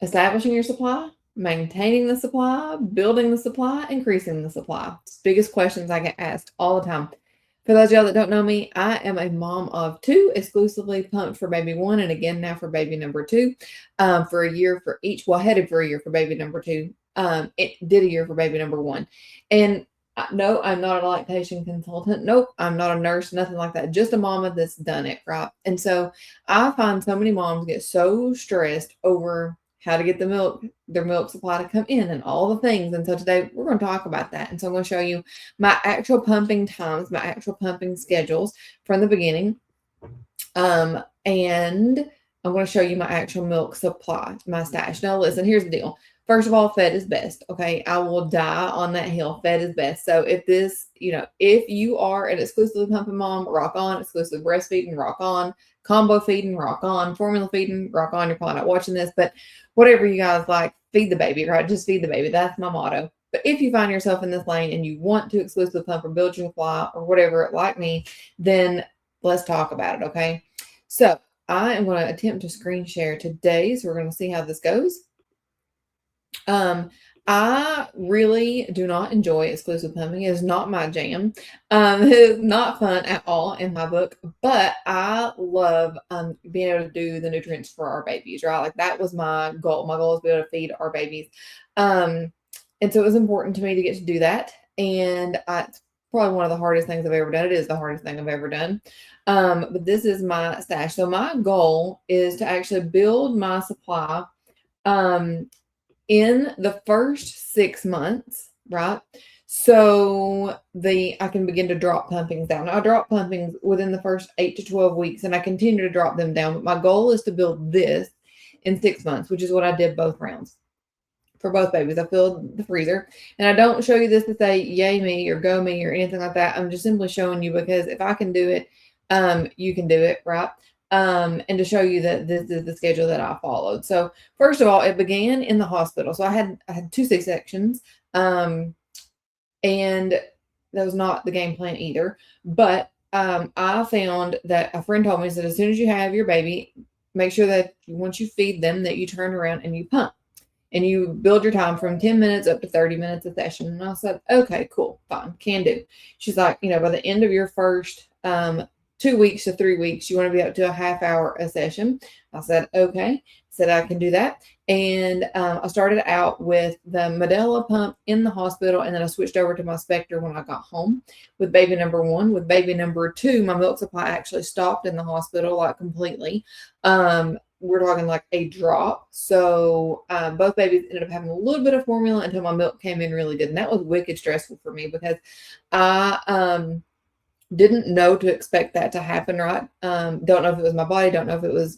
establishing your supply, maintaining the supply, building the supply, increasing the supply. It's the biggest questions I get asked all the time. For those of y'all that don't know me, I am a mom of two, exclusively pumped for baby one, and again now for baby number two. For a year for each. Well, headed for a year for baby number two. It did a year for baby number one, and no, I'm not a lactation consultant. Nope, I'm not a nurse, nothing like that. Just a mama that's done it, right? And so I find so many moms get so stressed over how to get their milk supply to come in and all the things. And so today we're going to talk about that. And so I'm going to show you my actual pumping times, my actual pumping schedules from the beginning. And I'm going to show you my actual milk supply, my stash. Now, listen, here's the deal. First of all, fed is best. Okay. I will die on that hill. Fed is best. So if if you are an exclusively pumping mom, rock on. Exclusive breastfeeding, rock on. Combo feeding, rock on. Formula feeding, rock on. You're probably not watching this, but whatever you guys like, feed the baby, right? Just feed the baby. That's my motto. But if you find yourself in this lane and you want to exclusively pump or build your supply or whatever, like me, then let's talk about it. Okay. So I am going to attempt to screen share today. So we're going to see how this goes. I really do not enjoy exclusive pumping. It is not my jam. It is not fun at all in my book, but I love being able to do the nutrients for our babies, right? Like that was my goal. My goal is to be able to feed our babies. And so it was important to me to get to do that. And it's probably one of the hardest things I've ever done. It is the hardest thing I've ever done. But this is my stash. So my goal is to actually build my supply in the first 6 months, right? So I can begin to drop pumpings down. Now, I drop pumpings within the first 8 to 12 weeks, and I continue to drop them down. But my goal is to build this in 6 months, which is what I did both rounds. For both babies, I filled the freezer, and I don't show you this to say yay me or go me or anything like that. I'm just simply showing you because if I can do it, you can do it, right? And to show you that this is the schedule that I followed. So first of all, it began in the hospital. So I had 2 C-sections, and that was not the game plan either. But I found that a friend told me that as soon as you have your baby, make sure that once you feed them, that you turn around and you pump. And you build your time from 10 minutes up to 30 minutes a session. And I said, okay, cool, fine, can do. She's like, by the end of your first 2 weeks to 3 weeks, you want to be up to a half hour a session. I said, okay, said I can do that. And I started out with the Medela pump in the hospital, and then I switched over to my Spectre when I got home with baby number one. With baby number two, my milk supply actually stopped in the hospital, like completely. We're talking like a drop. So both babies ended up having a little bit of formula until my milk came in really good. And that was wicked stressful for me because I didn't know to expect that to happen, right? Don't know if it was my body, don't know if it was,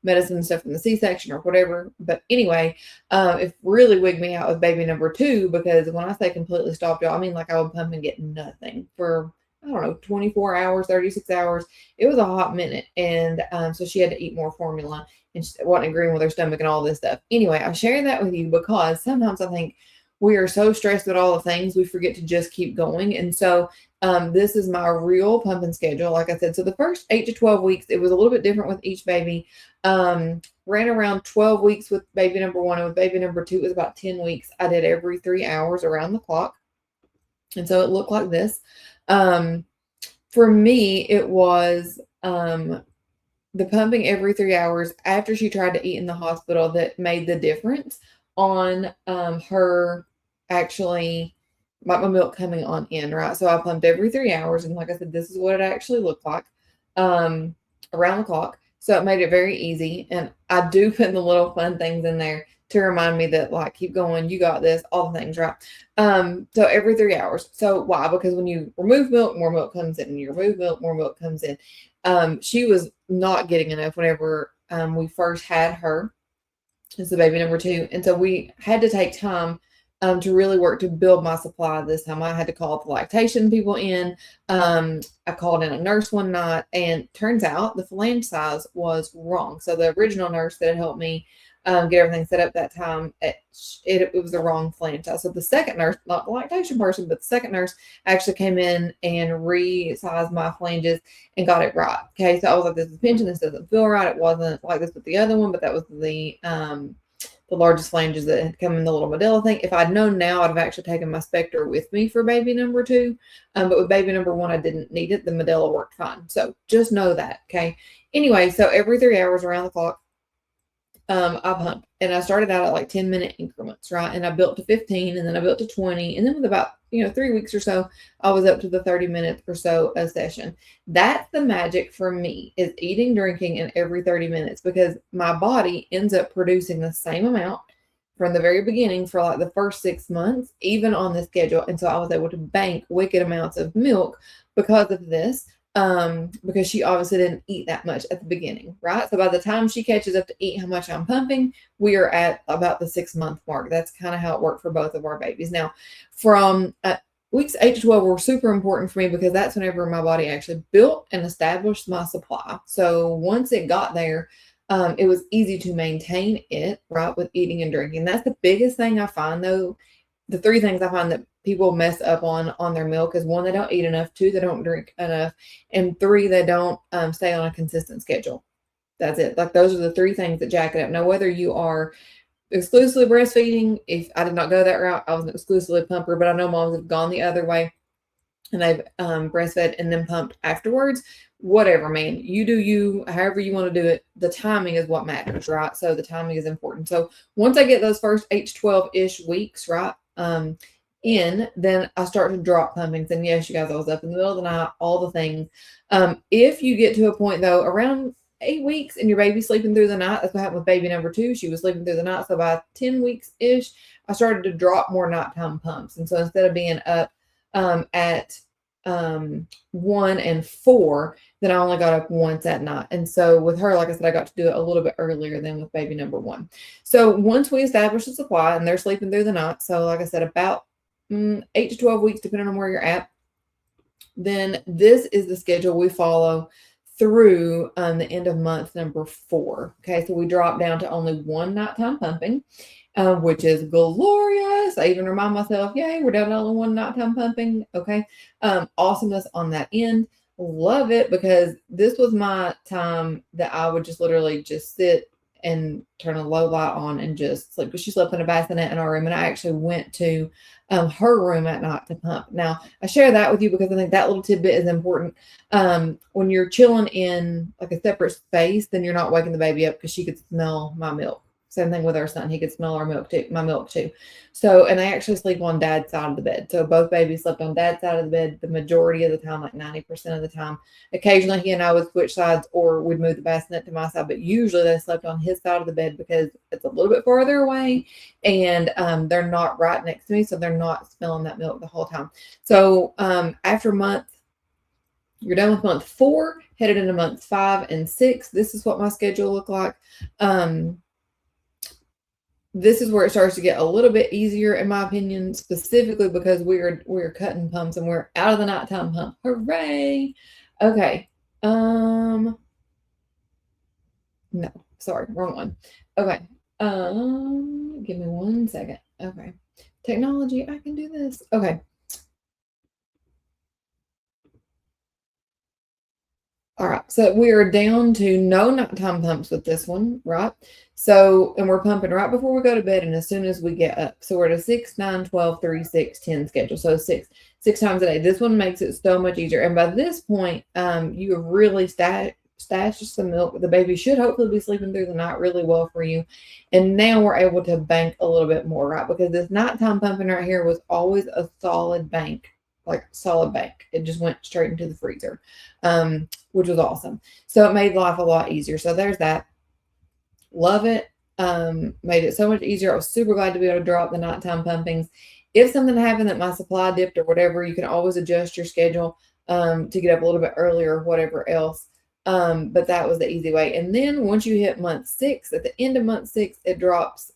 medicine and stuff from the C-section or whatever. But anyway, it really wigged me out with baby number two, because when I say completely stopped, y'all, I mean like I would pump and get nothing for, I don't know, 24 hours, 36 hours. It was a hot minute. And so she had to eat more formula and she wasn't agreeing with her stomach and all this stuff. Anyway, I'm sharing that with you because sometimes I think we are so stressed with all the things, we forget to just keep going. And so this is my real pumping schedule. Like I said, so the first 8 to 12 weeks, it was a little bit different with each baby. Ran around 12 weeks with baby number one, and with baby number two, it was about 10 weeks. I did every 3 hours around the clock. And so it looked like this. For me, it was the pumping every 3 hours after she tried to eat in the hospital that made the difference on her actually my milk coming on in, right? So I pumped every 3 hours, and like I said, this is what it actually looked like around the clock. So it made it very easy, and I do put the little fun things in there to remind me that, like, keep going, you got this, all the things, right? So every 3 hours. So why? Because when you remove milk, more milk comes in, and you remove milk, more milk comes in. She was not getting enough whenever we first had her. It's the baby number two. And so we had to take time to really work to build my supply this time. I had to call the lactation people in. I called in a nurse one night, and turns out the flange size was wrong. So the original nurse that had helped me get everything set up that time, it was the wrong flange size. So the second nurse, not the lactation person, but the second nurse actually came in and resized my flanges and got it right. Okay, so I was like, this is pinching, this doesn't feel right. It wasn't like this with the other one, but that was the the largest flanges that had come in the little Medela thing. If I'd known now, I'd have actually taken my Spectre with me for baby number 2. But with baby number 1, I didn't need it. The Medela worked fine. So just know that, okay? Anyway, so every 3 hours around the clock, I pump, and I started out at like 10-minute increments, right? And I built to 15, and then I built to 20, and then with about 3 weeks or so, I was up to the 30 minutes or so a session. That's the magic for me, is eating, drinking, and every 30 minutes, because my body ends up producing the same amount from the very beginning for like the first 6 months, even on the schedule. And so I was able to bank wicked amounts of milk because of this. Because she obviously didn't eat that much at the beginning, right? So by the time she catches up to eat how much I'm pumping, we are at about the 6-month mark. That's kind of how it worked for both of our babies. Now, from weeks 8 to 12 were super important for me, because that's whenever my body actually built and established my supply. So once it got there, it was easy to maintain it, right, with eating and drinking. That's the biggest thing I find, though. The 3 things I find that people mess up on their milk is: 1, they don't eat enough; 2, they don't drink enough; and 3, they don't stay on a consistent schedule. That's it. Like, those are the 3 things that jack it up. Now, whether you are exclusively breastfeeding, if I did not go that route, I was an exclusively pumper, but I know moms have gone the other way and they've breastfed and then pumped afterwards. Whatever, man, you do you, however you want to do it. The timing is what matters, right? So the timing is important. So once I get those first 8 to 12-ish weeks, right, then I start to drop pumpings. And yes, you guys, I was up in the middle of the night, all the things. If you get to a point, though, around 8 weeks and your baby's sleeping through the night, that's what happened with baby number 2. She was sleeping through the night. So by 10 weeks-ish, I started to drop more nighttime pumps. And so instead of being up at 1 and 4, then I only got up once at night. And so with her, like I said, I got to do it a little bit earlier than with baby number 1. So once we establish the supply and they're sleeping through the night, so like I said, about 8 to 12 weeks, depending on where you're at, then this is the schedule we follow through the end of month number 4. Okay, so we drop down to only 1 nighttime pumping, which is glorious. I even remind myself, yay, we're down to only 1 nighttime pumping. Okay, awesomeness on that end. Love it, because this was my time that I would just literally just sit and turn a low light on and just sleep, because she slept in a bassinet in our room, and I actually went to her room at night to pump. Now, I share that with you because I think that little tidbit is important. When you're chilling in like a separate space, then you're not waking the baby up, because she could smell my milk. Same thing with our son. He could smell our milk too, my milk too. So, and I actually sleep on dad's side of the bed. So both babies slept on dad's side of the bed the majority of the time, like 90% of the time. Occasionally he and I would switch sides, or we'd move the bassinet to my side, but usually they slept on his side of the bed because it's a little bit farther away, and they're not right next to me. So they're not smelling that milk the whole time. So after you're done with month 4, headed into month 5 and 6. This is what my schedule looked like. This is where it starts to get a little bit easier, in my opinion, specifically because we're cutting pumps and we're out of the nighttime pump. Hooray! Okay. No, sorry, wrong one. Okay. Give me 1 second. Okay. Technology, I can do this. Okay. All right, so we are down to no nighttime pumps with this one, right? So, and we're pumping right before we go to bed and as soon as we get up. So we're at a 6, 9, 12, 3, 6, 10 schedule. So six times a day. This one makes it so much easier. And by this point, you have really stashed some milk. The baby should hopefully be sleeping through the night really well for you. And now we're able to bank a little bit more, right? Because this nighttime pumping right here was always a solid bank. Like solid bank. It just went straight into the freezer, which was awesome. So it made life a lot easier. So there's that. Love it. Made it so much easier. I was super glad to be able to drop the nighttime pumpings. If something happened that my supply dipped or whatever, you can always adjust your schedule to get up a little bit earlier or whatever else. But that was the easy way. And then once you hit month 6, at the end of month 6,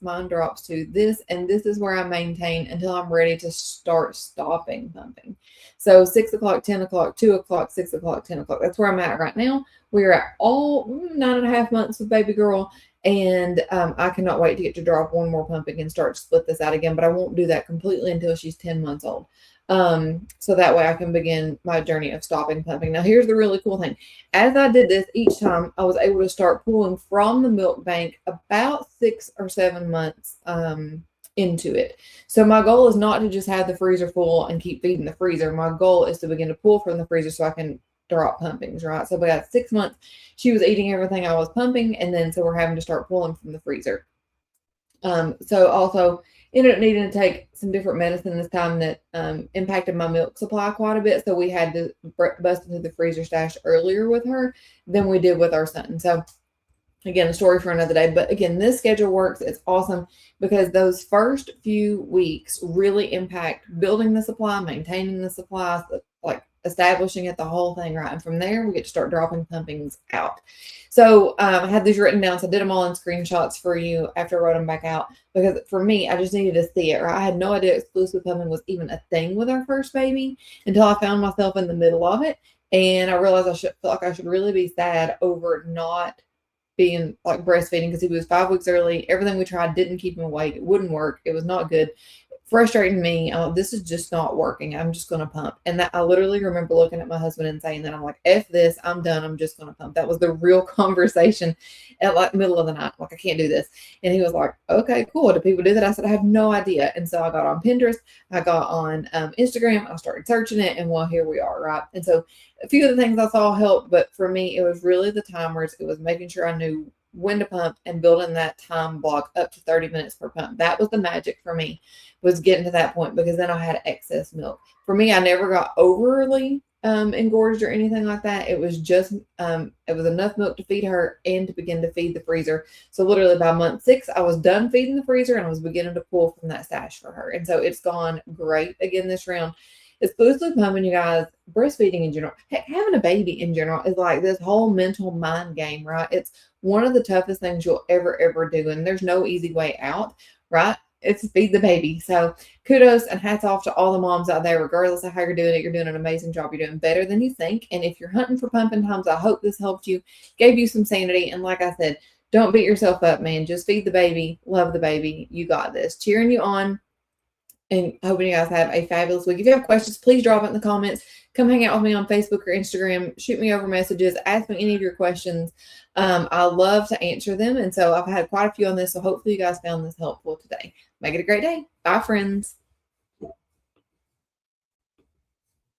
mine drops to this, and this is where I maintain until I'm ready to start stopping pumping. So 6 o'clock, 10 o'clock, 2 o'clock, 6 o'clock, 10 o'clock. That's where I'm at right now. We're at all 9.5 months with baby girl. And I cannot wait to get to drop one more pumping and start to split this out again, but I won't do that completely until she's 10 months old. So that way I can begin my journey of stopping pumping. Now, here's the really cool thing. As I did this, each time I was able to start pulling from the milk bank about 6 or 7 months into it. So my goal is not to just have the freezer full and keep feeding the freezer. My goal is to begin to pull from the freezer so I can drop pumpings, right? So we got 6 months. She was eating everything I was pumping, and then so we're having to start pulling from the freezer. So also ended up needing to take some different medicine this time that impacted my milk supply quite a bit. So we had to bust into the freezer stash earlier with her than we did with our son. So again, a story for another day. But again, this schedule works. It's awesome because those first few weeks really impact building the supply, maintaining the supplies, like establishing it, the whole thing, right? And from there, we get to start dropping pumpings out. So I had these written down. So I did them all in screenshots for you after I wrote them back out because for me, I just needed to see it, right? I had no idea exclusive pumping was even a thing with our first baby until I found myself in the middle of it. And I realized felt like I should really be sad over not being like breastfeeding because he was 5 weeks early. Everything we tried didn't keep him awake. It wouldn't work. It was not good. Frustrating me. This is just not working. I'm just going to pump. And that I literally remember looking at my husband and saying that I'm like, F this, I'm done. I'm just going to pump. That was the real conversation at like middle of the night. Like, I can't do this. And he was like, okay, cool. Do people do that? I said, I have no idea. And so I got on Pinterest. I got on Instagram. I started searching it. And well, here we are. Right. And so a few of the things I saw helped, but for me, it was really the timers. It was making sure I knew when to pump and building that time block up to 30 minutes per pump. That was the magic for me, was getting to that point because then I had excess milk. For me, I never got overly engorged or anything like that. It was just it was enough milk to feed her and to begin to feed the freezer. So literally by month 6, I was done feeding the freezer and I was beginning to pull from that stash for her. And so it's gone great again this round. Exclusively pumping, you guys, breastfeeding in general, having a baby in general is like this whole mental mind game, right? It's one of the toughest things you'll ever do. And there's no easy way out, right? It's feed the baby. So kudos and hats off to all the moms out there, regardless of how you're doing it. You're doing an amazing job. You're doing better than you think. And if you're hunting for pumping times, I hope this helped you, gave you some sanity. And like I said, don't beat yourself up, man. Just feed the baby, love the baby. You got this. Cheering you on. And hoping you guys have a fabulous week. If you have questions, please drop it in the comments. Come hang out with me on Facebook or Instagram. Shoot me over messages. Ask me any of your questions. I love to answer them. And so I've had quite a few on this. So hopefully you guys found this helpful today. Make it a great day. Bye, friends.